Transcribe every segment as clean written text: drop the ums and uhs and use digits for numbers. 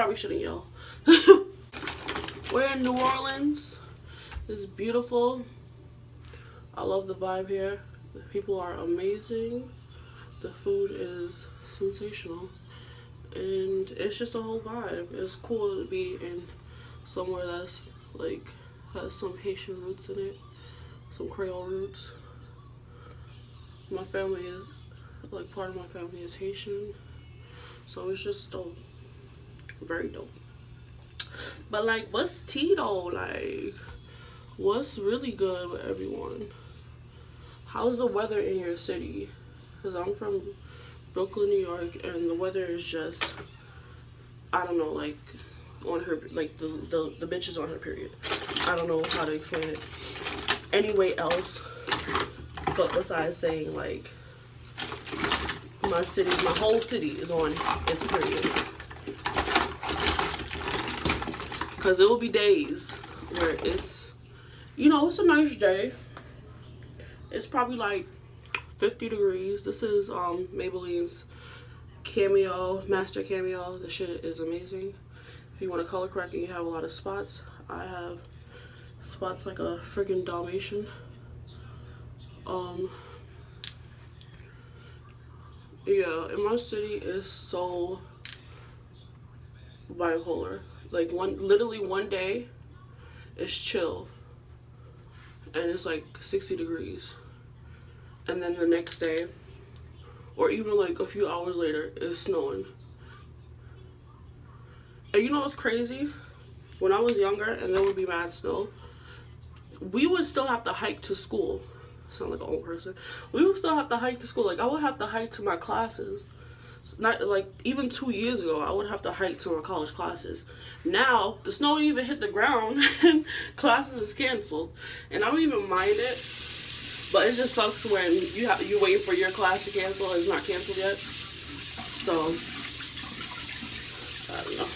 probably shouldn't yell. We're in New Orleans. It's beautiful. I love the vibe here. The people are amazing. The food is sensational. And it's just a whole vibe. It's cool to be in somewhere that's like has some Haitian roots in it, some Creole roots. My family is like part of my family is Haitian, so it's just dope, very dope. But like, what's tea though? Like, what's really good with everyone? How's the weather in your city? Because I'm from Brooklyn, New York, and the weather is just, I don't know, like on her, like the bitch is on her period. I don't know how to explain it anyway else, but besides saying like my city, my whole city is on its period. Because it will be days where it's, you know, it's a nice day. It's probably like 50 degrees. This is Maybelline's Cameo, Master Cameo. The shit is amazing. If you want to color correct and you have a lot of spots, I have spots like a friggin' Dalmatian. Yeah, and my city is so bipolar. Like literally one day it's chill and it's like 60 degrees. And then the next day, or even like a few hours later, it's snowing. And you know what's crazy? When I was younger and there would be mad snow, we would still have to hike to school. I sound like an old person. We would still have to hike to school. Like, I would have to hike to my classes. Not like even 2 years ago, I would have to hike to my college classes. Now the snow don't even hit the ground and classes is canceled, and I don't even mind it. But it just sucks when you waiting for your class to cancel and it's not canceled yet. So I don't know.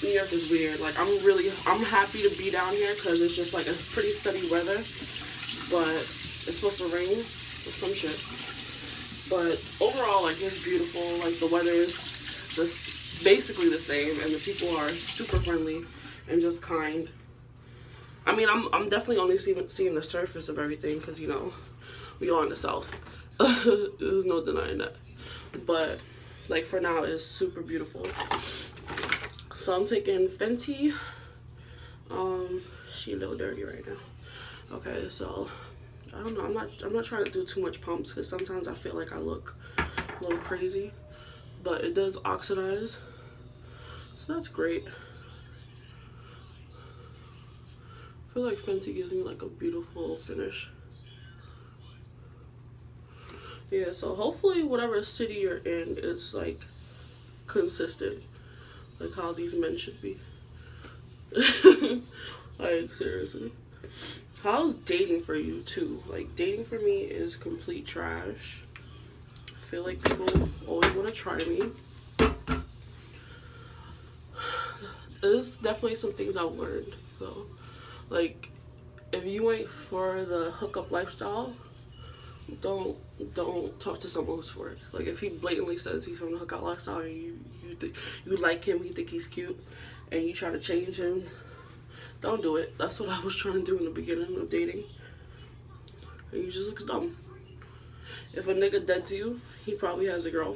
New York is weird. Like, I'm happy to be down here because it's just like a pretty steady weather, but it's supposed to rain or some shit. But overall, like, it's beautiful. Like, the weather is just basically the same, and the people are super friendly and just kind. I mean, I'm definitely only seeing the surface of everything because, you know, we are in the South. There's no denying that. But like, for now, it's super beautiful. So I'm taking Fenty. She a little dirty right now. Okay, so I don't know. I'm not trying to do too much pumps because sometimes I feel like I look a little crazy, but it does oxidize, so that's great. I feel like Fenty gives me like a beautiful finish. Yeah, so hopefully whatever city you're in, it's like consistent, like how these men should be. Like, seriously. How's dating for you too? Like, dating for me is complete trash. I feel like people always want to try me. There's definitely some things I've learned though. Like, if you ain't for the hookup lifestyle, don't talk to someone who's for it. Like, if he blatantly says he's from the hookup lifestyle and you like him, you think he's cute, and you try to change him, don't do it. That's what I was trying to do in the beginning of dating. And you just look dumb. If a nigga dead to you, he probably has a girl.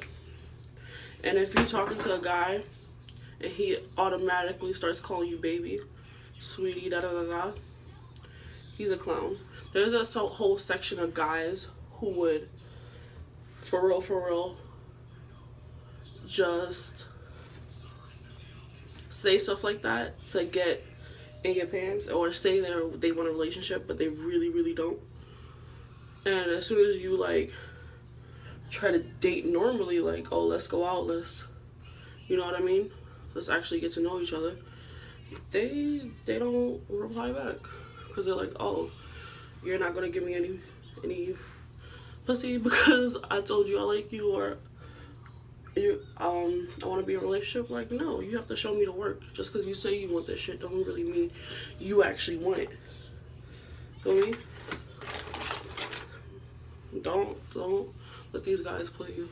And if you're talking to a guy and he automatically starts calling you baby, sweetie, da da da da, he's a clown. There's a whole section of guys who would, for real, just say stuff like that to get in your pants, or say they want a relationship but they really don't. And as soon as you like try to date normally, like, oh, let's go out, you know what I mean, let's actually get to know each other, they don't reply back because they're like, oh, you're not gonna give me any pussy because I told you I like you, or I want to be in a relationship. Like, no, you have to show me the work. Just because you say you want this shit don't really mean you actually want it. Feel me? Don't let these guys play you.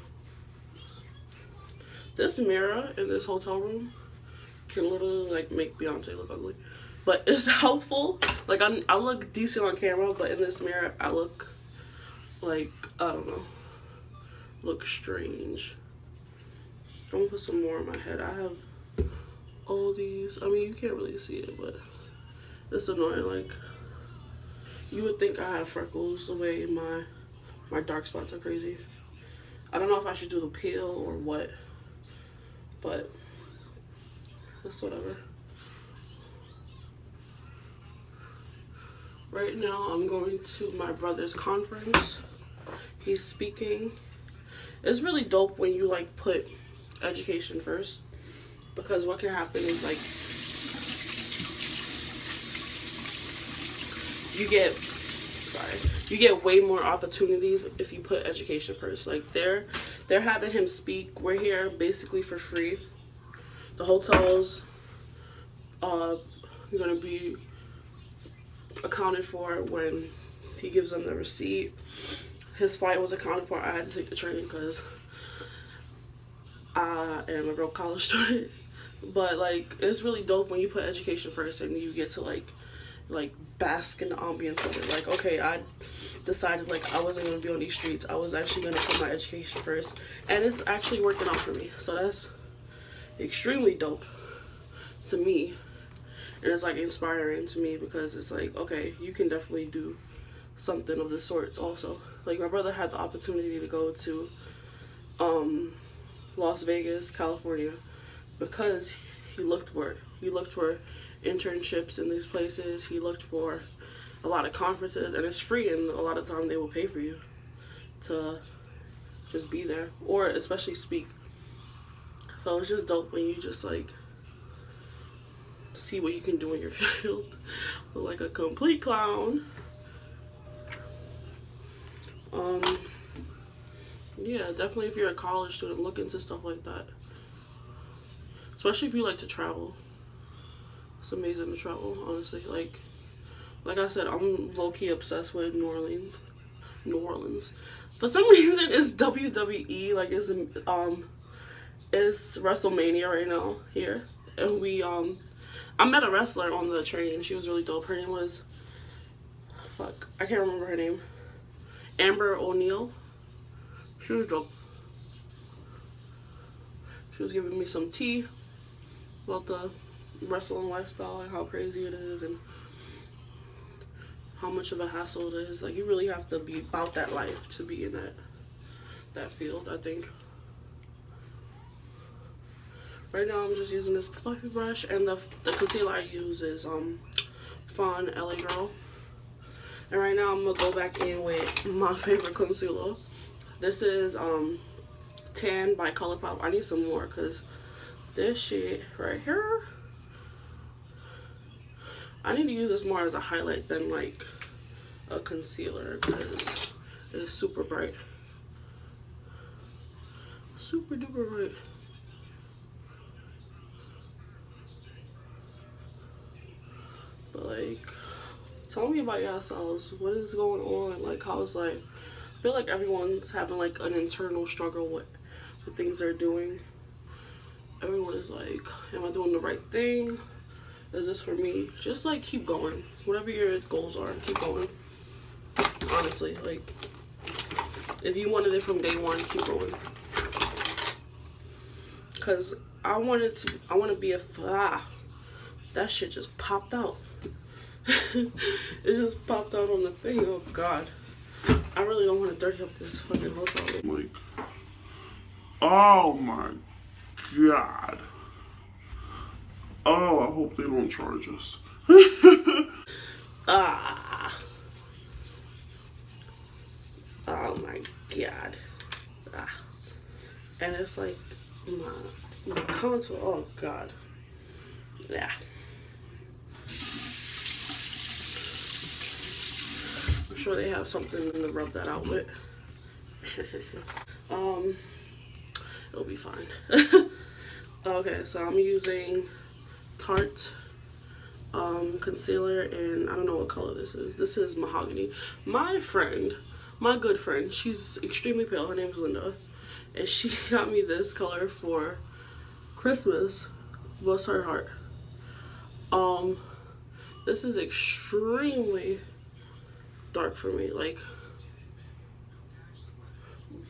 This mirror in this hotel room can literally like make Beyonce look ugly, but it's helpful. Like I look decent on camera, but in this mirror I look like, I don't know, look strange. I'm gonna put some more on my head. I have all these. I mean, you can't really see it, but it's annoying. Like, you would think I have freckles the way my dark spots are crazy. I don't know if I should do the peel or what, but it's whatever. Right now I'm going to my brother's conference. He's speaking. It's really dope when you like put education first, because what can happen is like you get way more opportunities if you put education first. Like they're having him speak. We're here basically for free. The hotel's gonna be accounted for when he gives them the receipt. His flight was accounted for. I had to take the train because I am a real college student. But like, it's really dope when you put education first and you get to like bask in the ambience of it. Like, okay, I decided like I wasn't gonna be on these streets. I was actually gonna put my education first, and it's actually working out for me. So that's extremely dope to me, and it's like inspiring to me, because it's like, okay, you can definitely do something of the sorts also. Like, my brother had the opportunity to go to Las Vegas, California, because he looked for internships in these places. He looked for a lot of conferences, and it's free, and a lot of the time they will pay for you to just be there, or especially speak. So it's just dope when you just like see what you can do in your field with like a complete clown. Yeah, definitely if you're a college student, look into stuff like that. Especially if you like to travel. It's amazing to travel, honestly. Like I said, I'm low-key obsessed with New Orleans. For some reason, it's WWE. Like, it's WrestleMania right now here. And I met a wrestler on the train. She was really dope. Her name was, I can't remember her name. Amber O'Neal. She was dope. She was giving me some tea about the wrestling lifestyle and how crazy it is and how much of a hassle it is. Like, you really have to be about that life to be in that field, I think. Right now I'm just using this fluffy brush, and the concealer I use is Fawn LA Girl. And right now I'm gonna go back in with my favorite concealer. This is Tan by ColourPop. I need some more because this shit right here, I need to use this more as a highlight than like a concealer, because it's super bright. Super duper bright. But like, tell me about yourselves. What is going on? Like, how is like, I feel like everyone's having like an internal struggle with the things they're doing. Everyone is like, am I doing the right thing? Is this for me? Just like keep going. Whatever your goals are, keep going. Honestly, like, if you wanted it from day one, keep going. Cause I want to be that shit just popped out. It just popped out on the thing. Oh God. I really don't want to dirty up this fucking hotel room. Like, oh my God. Oh, I hope they don't charge us. Oh my God. And it's like my contour. Oh God. Yeah. I'm sure they have something to rub that out with. It'll be fine. Okay, so I'm using Tarte concealer, and I don't know what color this is. This is Mahogany. My good friend, she's extremely pale. Her name is Linda, and she got me this color for Christmas. Bless her heart. This is extremely dark for me, like,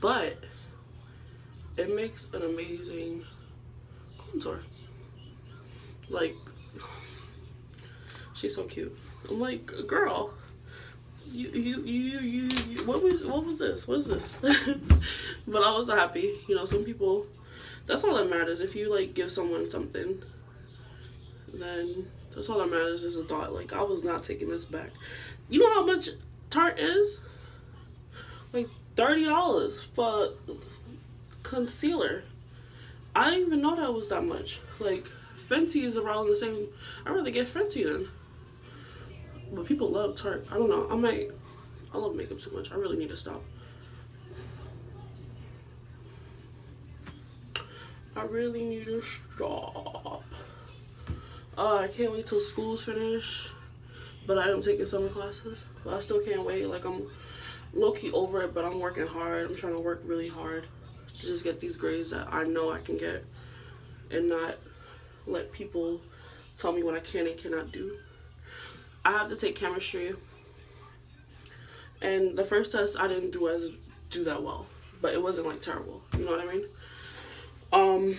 but it makes an amazing contour. Like, she's so cute. I'm like, girl, you what was this? What is this? But I was happy. You know, some people, that's all that matters. If you like give someone something, then that's all that matters is a thought. Like, I was not taking this back. You know how much Tarte is? Like $30 for concealer. I didn't even know that was that much. Like, Fenty is around the same. I'd rather get Fenty then. But people love Tarte. I don't know. I love makeup too much. I really need to stop. I really need to stop. I can't wait till school's finished. But I am taking summer classes. But I still can't wait. Like, I'm low-key over it, but I'm working hard. I'm trying to work really hard to just get these grades that I know I can get and not let people tell me what I can and cannot do. I have to take chemistry, and the first test I didn't do that well, but it wasn't like terrible. You know what I mean?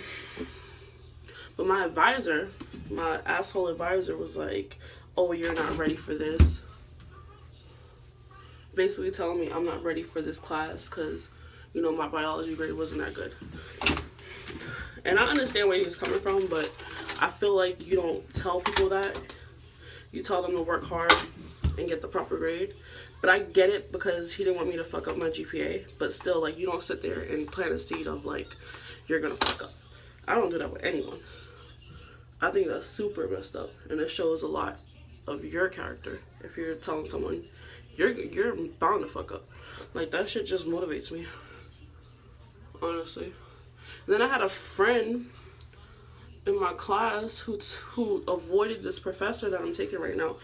But my advisor, my asshole advisor, was like, "Oh, you're not ready for this." Basically telling me I'm not ready for this class because, you know, my biology grade wasn't that good. And I understand where he was coming from, but I feel like you don't tell people that. You tell them to work hard and get the proper grade. But I get it because he didn't want me to fuck up my GPA. But still, like, you don't sit there and plant a seed of, like, you're gonna fuck up. I don't do that with anyone. I think that's super messed up. And it shows a lot of your character if you're telling someone you're bound to fuck up. Like, that shit just motivates me, honestly. And then I had a friend in my class who avoided this professor that I'm taking right now,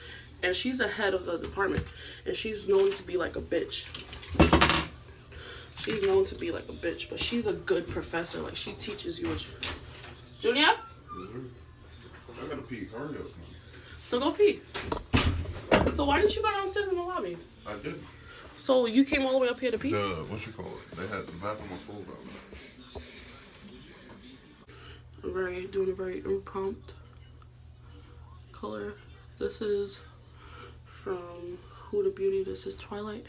and she's the head of the department, and she's known to be like a bitch. She's known to be like a bitch, but she's a good professor. Like, she teaches you what you... Junior? I gotta pee. Hurry up. So go pee. So why didn't you go downstairs in the lobby? I didn't. So you came all the way up here to pee? What you call it? They had the bathroom was full down there. I'm doing a very impromptu color. This is from Huda Beauty. This is Twilight.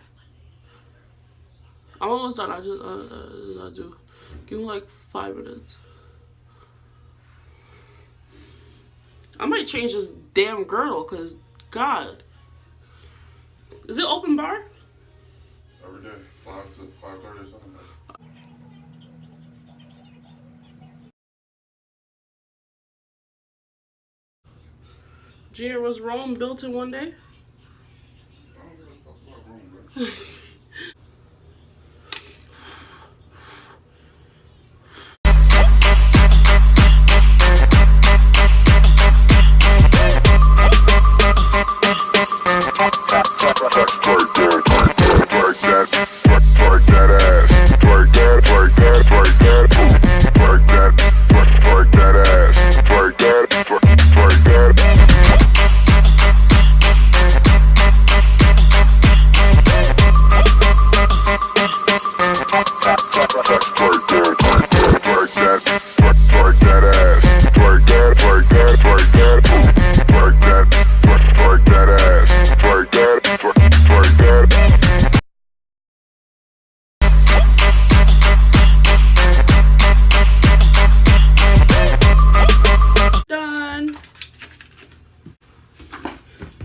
I'm almost done. I do. Give me like 5 minutes. I might change this damn girdle, cause God. Is it open bar? Every day, 5 to 5:30 or something. Gia, was Rome built in one day? I don't think it's fuck room, bro.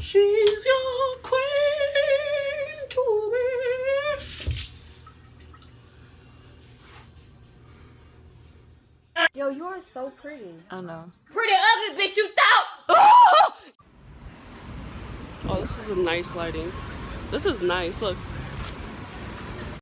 She's your queen to be. Yo, you are so pretty. I know. Pretty ugly, bitch, you thought! Oh, this is a nice lighting. This is nice. Look.